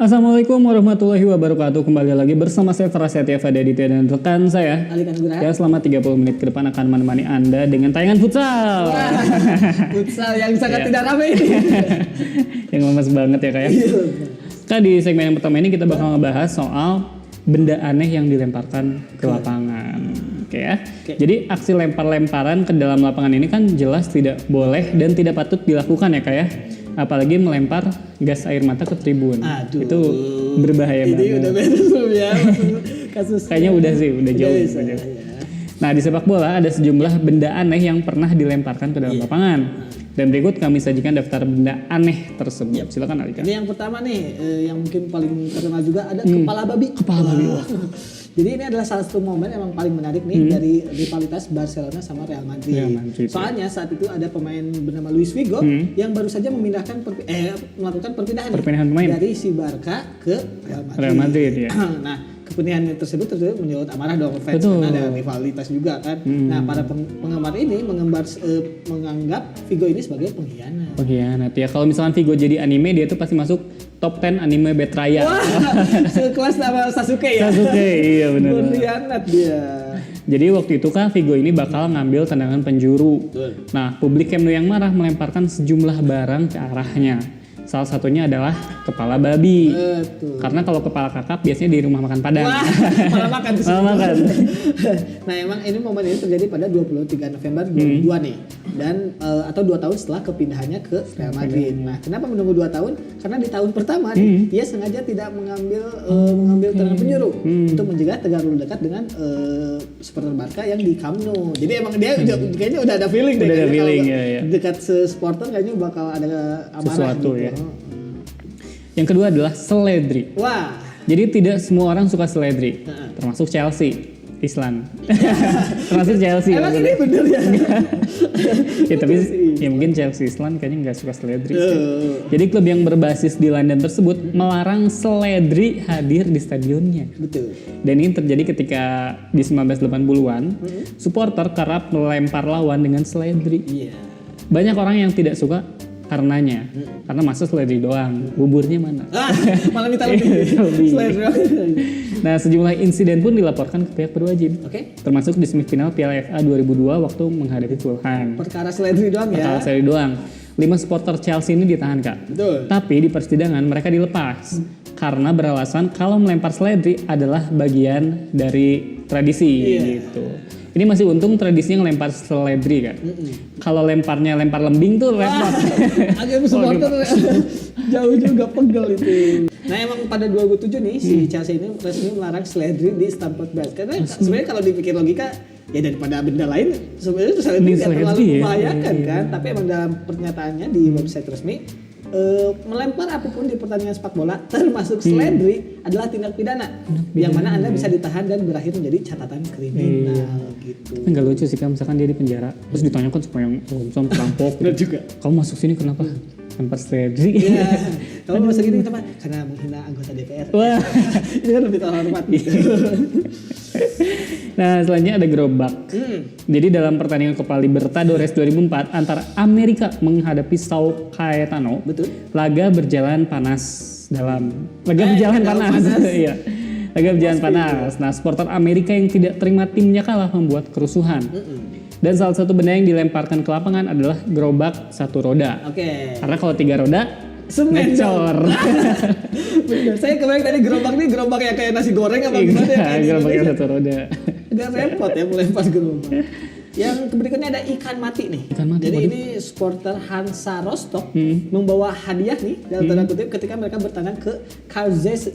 Assalamualaikum warahmatullahi wabarakatuh. Kembali lagi bersama saya Prasetya Fadaditya dan rekan saya Ali Nugraha. Ya, selama 30 menit ke depan akan menemani Anda dengan tayangan futsal. Wah, futsal yang sangat Ya. tidak ramai ini. Yang lemes banget ya kayak. Kak, di segmen yang pertama ini kita bakal ngebahas soal benda aneh yang dilemparkan ke lapangan. Oke ya. Jadi aksi lempar-lemparan ke dalam lapangan ini kan jelas tidak boleh dan tidak patut dilakukan ya Kak ya. Apalagi melempar gas air mata ke tribun. Aduh. Itu berbahaya banget. Ini udah beres belum ya kasus. Kayaknya udah sih, udah jauh. bisa, Udah jauh. ya. Nah, di sepak bola ada sejumlah benda aneh yang pernah dilemparkan ke dalam lapangan. Dan berikut kami sajikan daftar benda aneh tersebut. Silakan Alika. Ini yang pertama nih, yang mungkin paling terkenal juga ada kepala babi. Kepala babi. Wah. Jadi ini adalah salah satu momen yang paling menarik nih dari rivalitas Barcelona sama Real Madrid. Real Madrid, Soalnya saat itu ada pemain bernama Luis Figo yang baru saja memindahkan melakukan perpindahan pemain dari si Barca ke Real Madrid. Real Madrid ya. Nah, kepindahan tersebut tentu menyebut amarah dong fans Betul. karena ada rivalitas juga kan. Nah, para penggemar ini menganggap Figo ini sebagai pengkhianat. Pengkhianat ya. Kalau misalkan Vigo jadi anime, dia tuh pasti masuk top 10 anime Betraya. Wah, sekelas sama Sasuke ya. Sasuke, iya benar. Pengkhianat dia. Jadi waktu itu kan Vigo ini bakal ngambil tendangan penjuru. Betul. Nah, publik Camp Nou yang marah melemparkan sejumlah barang ke arahnya. Salah satunya adalah kepala babi. Betul. Karena kalau kepala kakap biasanya di rumah makan Padang. Wah, malah makan tuh. Malah makan. Nah, emang ini momen ini terjadi pada 23 November 2002 nih. Dan atau 2 tahun setelah kepindahannya ke Real Madrid. Nah, kenapa menunggu 2 tahun? Karena di tahun pertama nih, dia sengaja tidak mengambil tendangan penjuru untuk mencegah tegar dekat dengan supporter Barca yang di Camp Nou. Jadi emang dia kayaknya udah ada feeling deh. Udah ada Kayaknya feeling, kalau ya. dekat supporter kayaknya bakal ada amarah Sesuatu gitu. ya. Yang kedua adalah seledri. Wah. Jadi tidak semua orang suka seledri, termasuk Chelsea, Islan. Termasuk Chelsea. Emang maksudnya. ini bener ya? Ya tapi ya mungkin Chelsea Islan kayaknya nggak suka seledri. Jadi klub yang berbasis di London tersebut melarang seledri hadir di stadionnya. Betul. Dan ini terjadi ketika di 1980-an, supporter kerap melempar lawan dengan seledri. Iya. Banyak orang yang tidak suka karenanya, karena masa seledri doang, buburnya mana? Malah minta lebih. Lebih. Selain Nah, sejumlah insiden pun dilaporkan ke pihak berwajib. Oke. Termasuk di semifinal Piala FA 2002 waktu menghadapi Fulham. Perkara seledri doang ya. Perkara seledri doang. 5 supporter Chelsea ini ditahan, Kak. Betul. Tapi di persidangan mereka dilepas karena beralasan kalau melempar seledri adalah bagian dari tradisi gitu. Ini masih untung tradisinya ngelempar seledri kan. Kalau lemparnya lempar lembing tuh repot. Agak supporter jauh juga pegel itu. Nah, emang pada 2007 nih si Chelsea ini resmi melarang seledri di Stamford Bridge. Karena sebenarnya kalau dipikir logika ya daripada benda lain sebenarnya seledri tidak terlalu membahayakan kan. Tapi emang dalam pernyataannya di website resmi melempar apapun di pertandingan sepak bola termasuk seledri adalah tindak pidana yang mana Anda bisa ditahan dan berakhir menjadi catatan kriminal gitu. Tapi nggak lucu sih kan, misalkan dia di penjara terus ditanyakan sama yang perampok Benar juga. kamu masuk sini kenapa lempar seledri? Iya. Kalau masuk gini kenapa? Karena menghina anggota DPR. Wah. Itu kan lebih terhormat. Nah, selanjutnya ada gerobak. Jadi dalam pertandingan Copa Libertadores 2004 antara Amerika menghadapi Sao Caetano, Betul. laga berjalan panas dalam. Laga berjalan panas. Iya. Laga berjalan panas. Nah, supporter Amerika yang tidak terima timnya kalah membuat kerusuhan. Dan salah satu benda yang dilemparkan ke lapangan adalah gerobak satu roda. Oke. Karena kalau 3 roda Semen ngecor. Bener. Saya kebayang tadi gerobak yang kayak nasi goreng apa gimana ya? Iya, gerobaknya satu roda. Agak repot ya melempar gerobak. Yang berikutnya ada ikan mati nih. Ikan mati, Jadi waduh. ini supporter Hansa Rostock membawa hadiah nih dalam tanda kutip ketika mereka bertandang ke Carl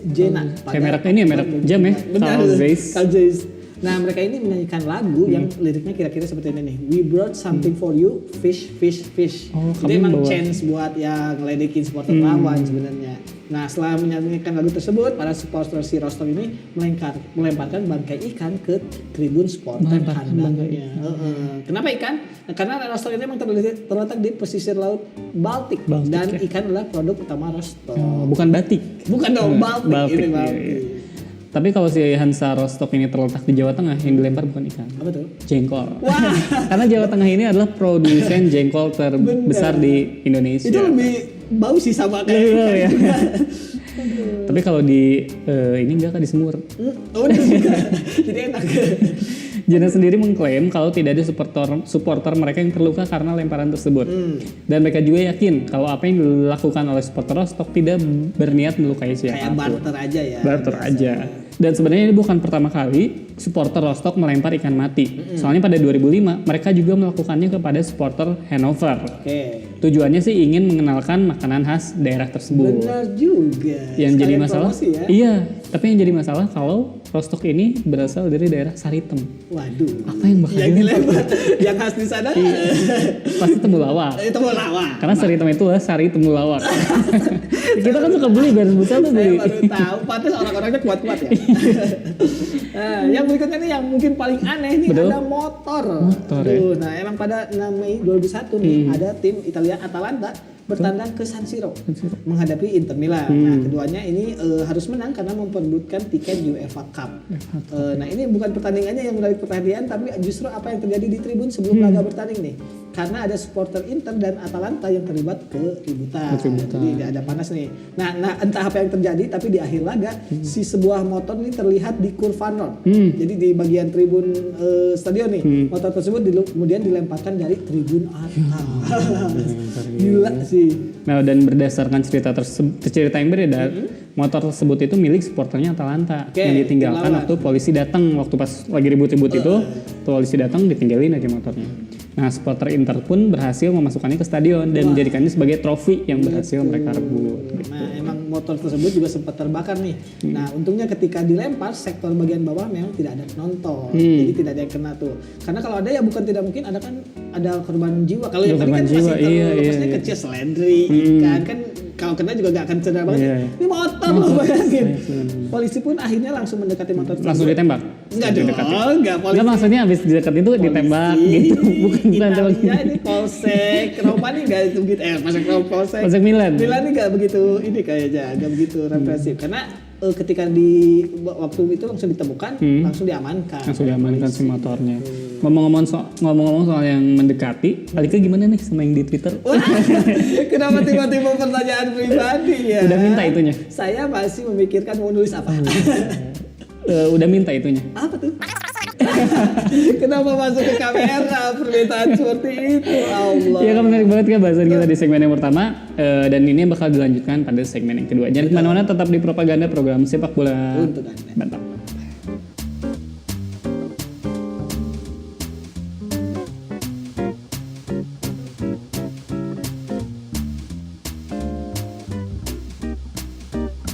Jena. Kayak mereknya ini ya, merek jam ya? Benar. Carl Zeiss. Carl Zeiss. Nah, mereka ini menyanyikan lagu yang liriknya kira-kira seperti ini nih. We brought something for you, fish, fish, fish. Oh, Itu kami emang bawa- chance buat yang ngeledekin supporter lawan sebenarnya. Nah, setelah menyanyikan lagu tersebut, para supporter si Rostock ini melemparkan bangkai ikan ke tribun supporter Melemparkan kandangnya. Kenapa ikan? Nah, karena Rostock ini memang terletak di pesisir laut Baltik, Baltik, dan ya. ikan adalah produk utama Rostock. Oh, bukan batik. Bukan dong, Baltik, Baltik, ini iya, Baltik. iya. Tapi kalau si Hansa Rostock ini terletak di Jawa Tengah, yang dilempar bukan ikan, Apa tuh? jengkol. Wah. Karena Jawa Tengah ini adalah produsen jengkol terbesar di Indonesia. Itu lebih bau sih sama kayak Iya, ikan iya. juga. Tapi kalau di ini enggak kan di semur. Udah juga. Jadi enak. Jana sendiri mengklaim kalau tidak ada supporter mereka yang terluka karena lemparan tersebut. Dan mereka juga yakin kalau apa yang dilakukan oleh supporter Rostock tidak berniat melukai Kayak siapapun. barter aja ya. Barter aja. Dan sebenarnya ini bukan pertama kali supporter Rostock melempar ikan mati. Soalnya pada 2005 mereka juga melakukannya kepada supporter Hannover. Oke. Tujuannya sih ingin mengenalkan makanan khas daerah tersebut. Benar juga. Yang jadi Sekalian masalah, promosi ya. iya. Tapi yang jadi masalah kalau Rostock ini berasal dari daerah Saritem. Waduh. Apa yang bakal yang dilempar? dilempar? Yang khas di sana? Pasti temulawak. Itu mau lawak. Karena Saritem itu lah sari temulawak. Kita kan suka beli garis besar tuh Saya beli. baru tahu, pantas orang-orangnya kuat-kuat ya. Nah, yang berikutnya nih yang mungkin paling aneh nih Betul. ada motor. Motor, ya. Nah, emang pada 6 Mei 2001 nih ada tim Italia Atalanta bertandang ke San Siro menghadapi Inter Milan. Nah, keduanya ini harus menang karena memperebutkan tiket UEFA Cup. Nah, ini bukan pertandingannya yang menarik perhatian, tapi justru apa yang terjadi di tribun sebelum laga bertanding nih. Karena ada supporter Inter dan Atalanta yang terlibat keributan. Jadi ada panas nih. Nah, entah apa yang terjadi, tapi di akhir laga si sebuah motor ini terlihat di Kurvanor. Jadi di bagian tribun stadion nih, motor tersebut kemudian dilemparkan dari tribun atas. Gila sih. Nah, dan berdasarkan cerita yang beredar, motor tersebut itu milik supporternya Atalanta yang ditinggalkan lawan. waktu polisi datang. Waktu pas lagi ribut-ribut itu, polisi datang ditinggalin aja motornya. Nah, supporter Inter pun berhasil memasukkannya ke stadion dan menjadikannya sebagai trofi yang berhasil mereka rebut. Gitu. Nah, emang motor tersebut juga sempat terbakar nih. Nah, untungnya ketika dilempar sektor bagian bawah memang tidak ada penonton. Jadi tidak ada yang kena tuh. Karena kalau ada ya bukan tidak mungkin ada korban jiwa. Kalau yang tadi kan Korban jiwa, masih terlepasnya iya. kecil seledri, ikan kan kalau kena juga gak akan cedera banget. Iya. Ini motor loh bayangin. Polisi pun akhirnya langsung mendekati motor tersebut. Langsung ditembak? Enggak dong, enggak polisi. Enggak, maksudnya habis di dekat itu ditembak gitu. Bukan tembak Italia ini Polsek Roma nih gak itu begitu. Polsek Milan. Milan nih gak begitu ini kayaknya, gak begitu represif. Karena ketika di waktu itu langsung ditemukan, langsung diamankan. Langsung diamankan si motornya. Ngomong-ngomong soal yang mendekati, Alika gimana nih sama yang di Twitter? Wah, kenapa tiba-tiba pertanyaan pribadi ya? Udah minta itunya? Saya masih memikirkan mau nulis apa. Udah minta itunya? Apa tuh? Kenapa masuk ke kamera permintaan seperti itu? Allah. Iya kan menarik banget kan bahasan kita di segmen yang pertama, dan ini bakal dilanjutkan pada segmen yang kedua. Jangan kemana-mana, tetap di Propaganda, program sepak bola. Untuk Anda. Mantap.